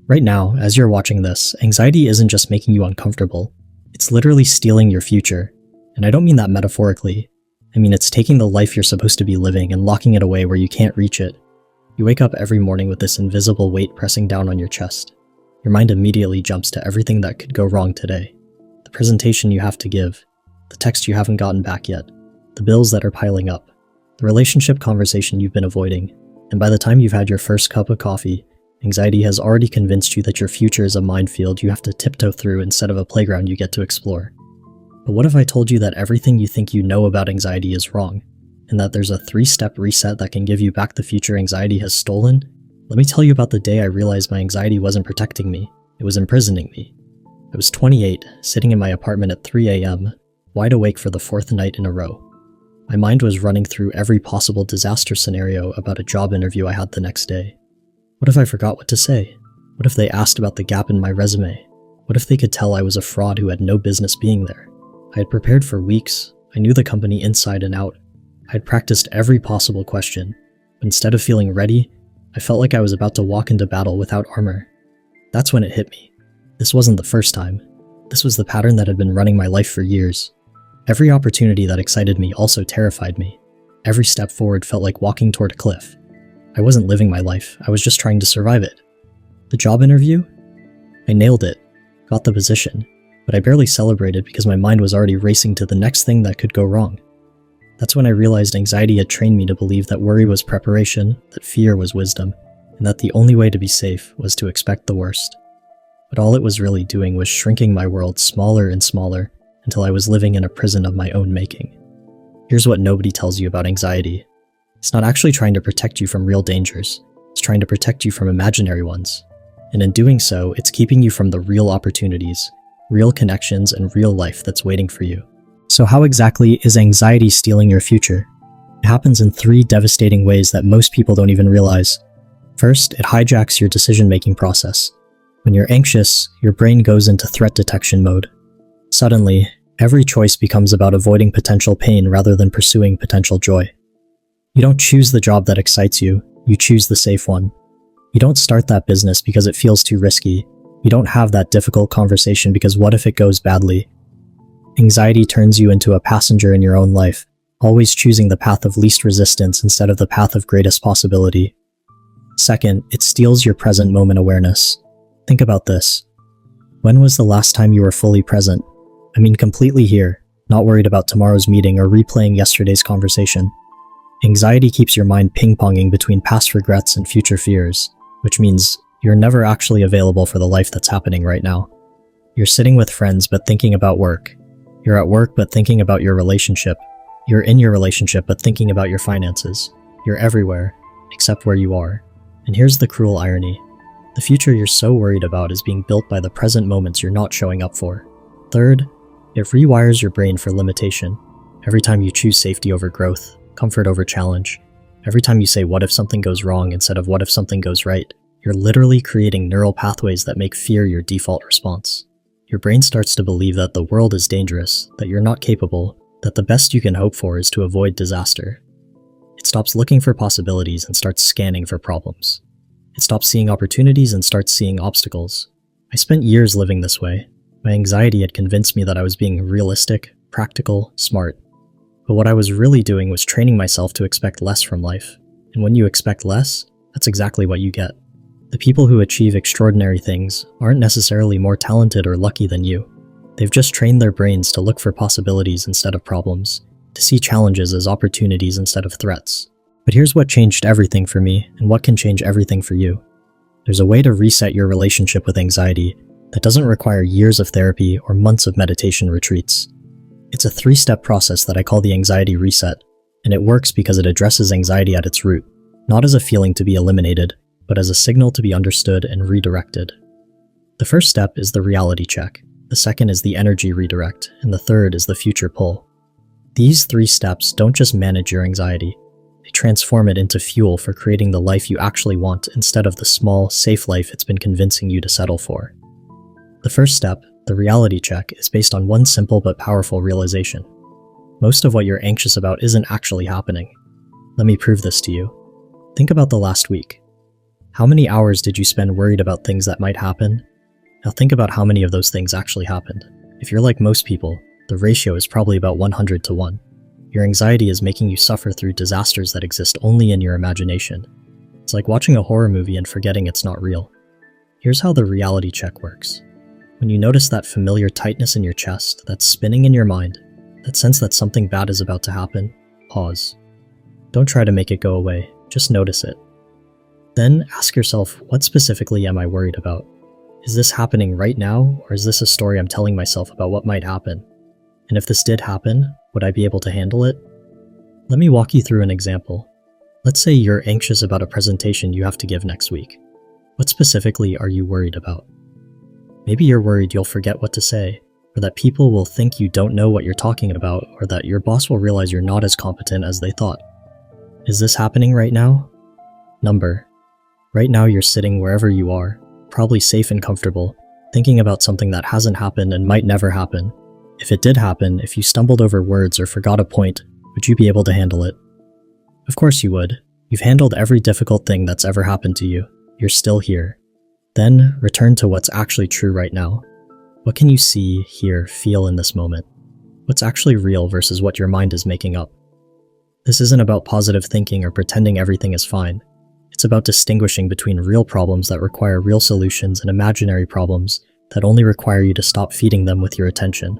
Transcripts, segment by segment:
Right now, as you're watching this, anxiety isn't just making you uncomfortable. It's literally stealing your future. And I don't mean that metaphorically. I mean it's taking the life you're supposed to be living and locking it away where you can't reach it. You wake up every morning with this invisible weight pressing down on your chest. Your mind immediately jumps to everything that could go wrong today. The presentation you have to give, the text you haven't gotten back yet, the bills that are piling up, the relationship conversation you've been avoiding, and by the time you've had your first cup of coffee, anxiety has already convinced you that your future is a minefield you have to tiptoe through instead of a playground you get to explore. But what if I told you that everything you think you know about anxiety is wrong, and that there's a 3-step reset that can give you back the future anxiety has stolen? Let me tell you about the day I realized my anxiety wasn't protecting me, it was imprisoning me. I was 28, sitting in my apartment at 3 a.m., wide awake for the 4th night in a row. My mind was running through every possible disaster scenario about a job interview I had the next day. What if I forgot what to say? What if they asked about the gap in my resume? What if they could tell I was a fraud who had no business being there? I had prepared for weeks. I knew the company inside and out. I had practiced every possible question. But instead of feeling ready, I felt like I was about to walk into battle without armor. That's when it hit me. This wasn't the first time. This was the pattern that had been running my life for years. Every opportunity that excited me also terrified me. Every step forward felt like walking toward a cliff. I wasn't living my life, I was just trying to survive it. The job interview? I nailed it, got the position, but I barely celebrated because my mind was already racing to the next thing that could go wrong. That's when I realized anxiety had trained me to believe that worry was preparation, that fear was wisdom, and that the only way to be safe was to expect the worst. But all it was really doing was shrinking my world smaller and smaller until I was living in a prison of my own making. Here's what nobody tells you about anxiety. It's not actually trying to protect you from real dangers. It's trying to protect you from imaginary ones. And in doing so, it's keeping you from the real opportunities, real connections, and real life that's waiting for you. So how exactly is anxiety stealing your future? It happens in 3 devastating ways that most people don't even realize. First, it hijacks your decision-making process. When you're anxious, your brain goes into threat detection mode. Suddenly, every choice becomes about avoiding potential pain rather than pursuing potential joy. You don't choose the job that excites you, you choose the safe one. You don't start that business because it feels too risky. You don't have that difficult conversation because what if it goes badly? Anxiety turns you into a passenger in your own life, always choosing the path of least resistance instead of the path of greatest possibility. Second, it steals your present moment awareness. Think about this. When was the last time you were fully present? I mean completely here, not worried about tomorrow's meeting or replaying yesterday's conversation. Anxiety keeps your mind ping-ponging between past regrets and future fears, which means you're never actually available for the life that's happening right now. You're sitting with friends but thinking about work. You're at work but thinking about your relationship. You're in your relationship but thinking about your finances. You're everywhere, except where you are. And here's the cruel irony. The future you're so worried about is being built by the present moments you're not showing up for. Third, it rewires your brain for limitation. Every time you choose safety over growth, comfort over challenge, every time you say what if something goes wrong instead of what if something goes right, you're literally creating neural pathways that make fear your default response. Your brain starts to believe that the world is dangerous, that you're not capable, that the best you can hope for is to avoid disaster. It stops looking for possibilities and starts scanning for problems. It stops seeing opportunities and starts seeing obstacles. I spent years living this way. My anxiety had convinced me that I was being realistic, practical, smart. But what I was really doing was training myself to expect less from life. And when you expect less, that's exactly what you get. The people who achieve extraordinary things aren't necessarily more talented or lucky than you. They've just trained their brains to look for possibilities instead of problems, to see challenges as opportunities instead of threats. But here's what changed everything for me, and what can change everything for you. There's a way to reset your relationship with anxiety that doesn't require years of therapy or months of meditation retreats. It's a 3-step process that I call the anxiety reset, and it works because it addresses anxiety at its root, not as a feeling to be eliminated, but as a signal to be understood and redirected. The first step is the reality check, the second is the energy redirect, and the third is the future pull. These 3 steps don't just manage your anxiety, they transform it into fuel for creating the life you actually want instead of the small, safe life it's been convincing you to settle for. The first step, the reality check, is based on one simple but powerful realization. Most of what you're anxious about isn't actually happening. Let me prove this to you. Think about the last week. How many hours did you spend worried about things that might happen? Now think about how many of those things actually happened. If you're like most people, the ratio is probably about 100 to 1. Your anxiety is making you suffer through disasters that exist only in your imagination. It's like watching a horror movie and forgetting it's not real. Here's how the reality check works. When you notice that familiar tightness in your chest, that spinning in your mind, that sense that something bad is about to happen, pause. Don't try to make it go away, just notice it. Then ask yourself, what specifically am I worried about? Is this happening right now, or is this a story I'm telling myself about what might happen? And if this did happen, would I be able to handle it? Let me walk you through an example. Let's say you're anxious about a presentation you have to give next week. What specifically are you worried about? Maybe you're worried you'll forget what to say, or that people will think you don't know what you're talking about, or that your boss will realize you're not as competent as they thought. Is this happening right now? Number. Right now you're sitting wherever you are, probably safe and comfortable, thinking about something that hasn't happened and might never happen. If it did happen, if you stumbled over words or forgot a point, would you be able to handle it? Of course you would. You've handled every difficult thing that's ever happened to you. You're still here. Then, return to what's actually true right now. What can you see, hear, feel in this moment? What's actually real versus what your mind is making up? This isn't about positive thinking or pretending everything is fine. It's about distinguishing between real problems that require real solutions and imaginary problems that only require you to stop feeding them with your attention.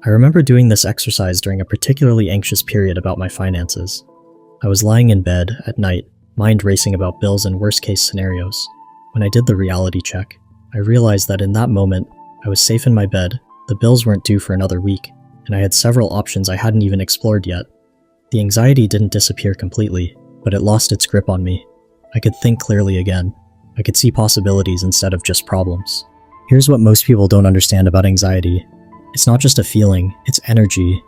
I remember doing this exercise during a particularly anxious period about my finances. I was lying in bed at night, mind racing about bills and worst-case scenarios. When I did the reality check, I realized that in that moment, I was safe in my bed, the bills weren't due for another week, and I had several options I hadn't even explored yet. The anxiety didn't disappear completely, but it lost its grip on me. I could think clearly again. I could see possibilities instead of just problems. Here's what most people don't understand about anxiety. It's not just a feeling, it's energy.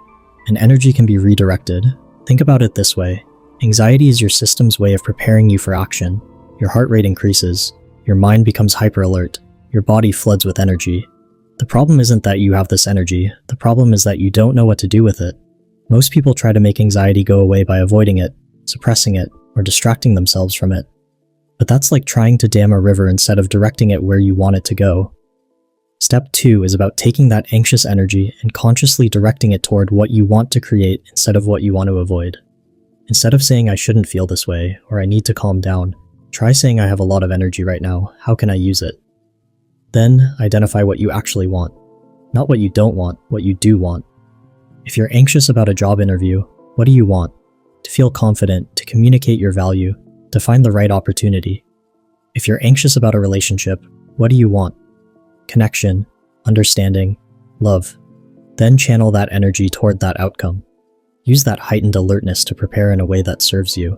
And energy can be redirected. Think about it this way. Anxiety is your system's way of preparing you for action. Your heart rate increases. Your mind becomes hyper-alert. Your body floods with energy. The problem isn't that you have this energy. The problem is that you don't know what to do with it. Most people try to make anxiety go away by avoiding it, suppressing it, or distracting themselves from it. But that's like trying to dam a river instead of directing it where you want it to go. Step 2 is about taking that anxious energy and consciously directing it toward what you want to create instead of what you want to avoid. Instead of saying I shouldn't feel this way, or I need to calm down, try saying I have a lot of energy right now, how can I use it? Then identify what you actually want. Not what you don't want, what you do want. If you're anxious about a job interview, what do you want? To feel confident, to communicate your value, to find the right opportunity. If you're anxious about a relationship, what do you want? Connection, understanding, love. Then channel that energy toward that outcome. Use that heightened alertness to prepare in a way that serves you.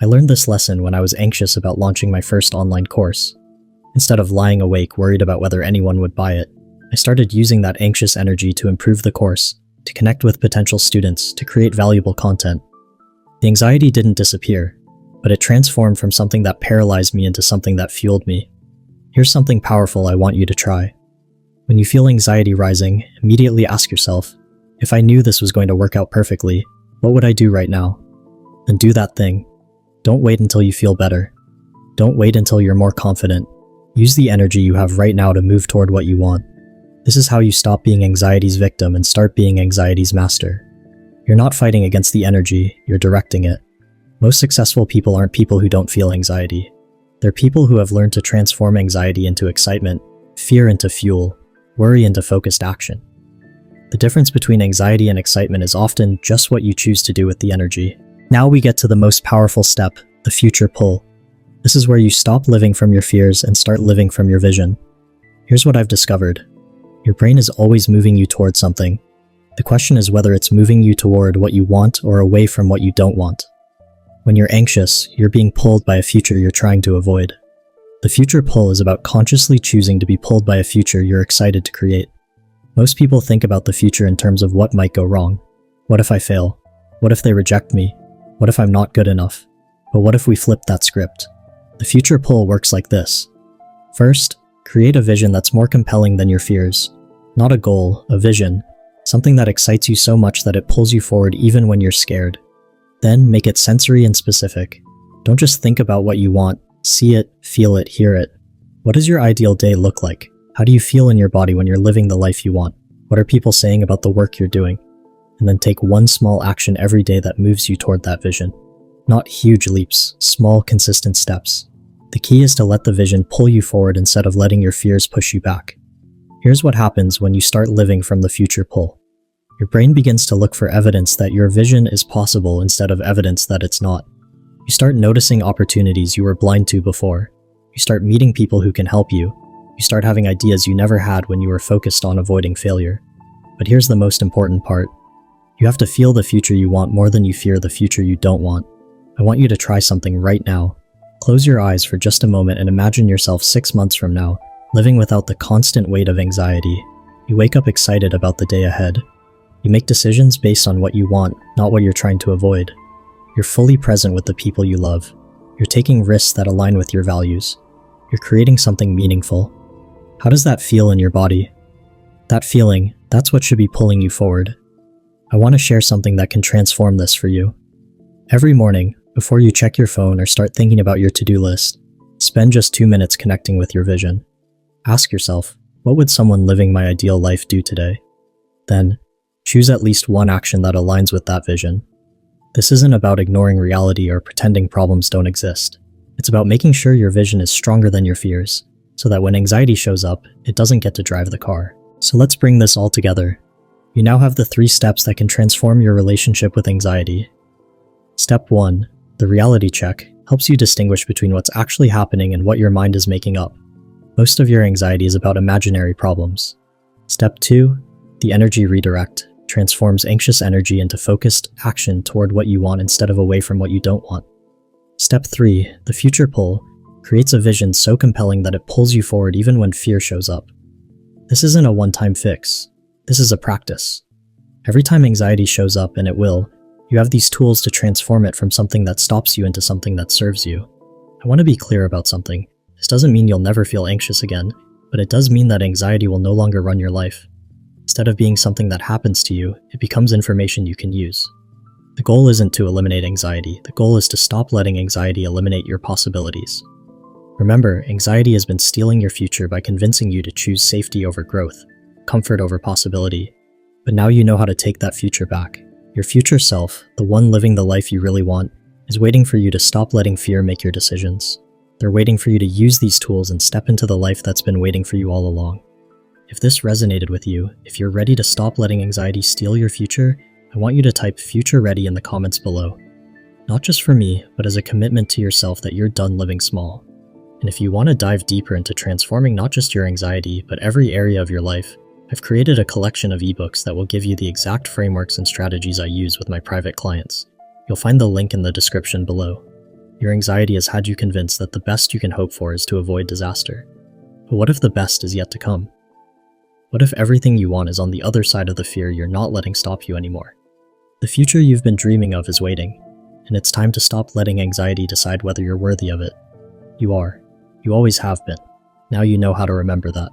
I learned this lesson when I was anxious about launching my first online course. Instead of lying awake worried about whether anyone would buy it, I started using that anxious energy to improve the course, to connect with potential students, to create valuable content. The anxiety didn't disappear, but it transformed from something that paralyzed me into something that fueled me. Here's something powerful I want you to try. When you feel anxiety rising, immediately ask yourself, if I knew this was going to work out perfectly, what would I do right now? Then do that thing. Don't wait until you feel better. Don't wait until you're more confident. Use the energy you have right now to move toward what you want. This is how you stop being anxiety's victim and start being anxiety's master. You're not fighting against the energy, you're directing it. Most successful people aren't people who don't feel anxiety. They're people who have learned to transform anxiety into excitement, fear into fuel, worry into focused action. The difference between anxiety and excitement is often just what you choose to do with the energy. Now we get to the most powerful step, the future pull. This is where you stop living from your fears and start living from your vision. Here's what I've discovered. Your brain is always moving you toward something. The question is whether it's moving you toward what you want or away from what you don't want. When you're anxious, you're being pulled by a future you're trying to avoid. The future pull is about consciously choosing to be pulled by a future you're excited to create. Most people think about the future in terms of what might go wrong. What if I fail? What if they reject me? What if I'm not good enough? But what if we flip that script? The future pull works like this. First, create a vision that's more compelling than your fears. Not a goal, a vision. Something that excites you so much that it pulls you forward even when you're scared. Then make it sensory and specific. Don't just think about what you want, See it, feel it, hear it. What does your ideal day look like? How do you feel in your body when you're living the life you want? What are people saying about the work you're doing? And then take one small action every day that moves you toward that vision. Not huge leaps, small, consistent steps. The key is to let the vision pull you forward instead of letting your fears push you back. Here's what happens when you start living from the future pull. Your brain begins to look for evidence that your vision is possible instead of evidence that it's not. You start noticing opportunities you were blind to before. You start meeting people who can help you. You start having ideas you never had when you were focused on avoiding failure. But here's the most important part. You have to feel the future you want more than you fear the future you don't want. I want you to try something right now. Close your eyes for just a moment and imagine yourself 6 months from now, living without the constant weight of anxiety. You wake up excited about the day ahead. You make decisions based on what you want, not what you're trying to avoid. You're fully present with the people you love. You're taking risks that align with your values. You're creating something meaningful. How does that feel in your body? That feeling, that's what should be pulling you forward. I want to share something that can transform this for you. Every morning, before you check your phone or start thinking about your to-do list, spend just 2 minutes connecting with your vision. Ask yourself, what would someone living my ideal life do today? Then, choose at least one action that aligns with that vision. This isn't about ignoring reality or pretending problems don't exist. It's about making sure your vision is stronger than your fears, so that when anxiety shows up, it doesn't get to drive the car. So let's bring this all together. You now have the 3 steps that can transform your relationship with anxiety. Step 1. The reality check helps you distinguish between what's actually happening and what your mind is making up. Most of your anxiety is about imaginary problems. Step 2. The energy redirect transforms anxious energy into focused action toward what you want instead of away from what you don't want. Step 3. The future pull creates a vision so compelling that it pulls you forward even when fear shows up. This isn't a one-time fix. This is a practice. Every time anxiety shows up, and it will, you have these tools to transform it from something that stops you into something that serves you. I want to be clear about something. This doesn't mean you'll never feel anxious again, but it does mean that anxiety will no longer run your life. Instead of being something that happens to you, it becomes information you can use. The goal isn't to eliminate anxiety. The goal is to stop letting anxiety eliminate your possibilities. Remember, anxiety has been stealing your future by convincing you to choose safety over growth, comfort over possibility. But now you know how to take that future back. Your future self, the one living the life you really want, is waiting for you to stop letting fear make your decisions. They're waiting for you to use these tools and step into the life that's been waiting for you all along. If this resonated with you, if you're ready to stop letting anxiety steal your future, I want you to type "future ready" in the comments below. Not just for me, but as a commitment to yourself that you're done living small. And if you want to dive deeper into transforming not just your anxiety, but every area of your life, I've created a collection of ebooks that will give you the exact frameworks and strategies I use with my private clients. You'll find the link in the description below. Your anxiety has had you convinced that the best you can hope for is to avoid disaster. But what if the best is yet to come? What if everything you want is on the other side of the fear you're not letting stop you anymore? The future you've been dreaming of is waiting, and it's time to stop letting anxiety decide whether you're worthy of it. You are. You always have been. Now you know how to remember that.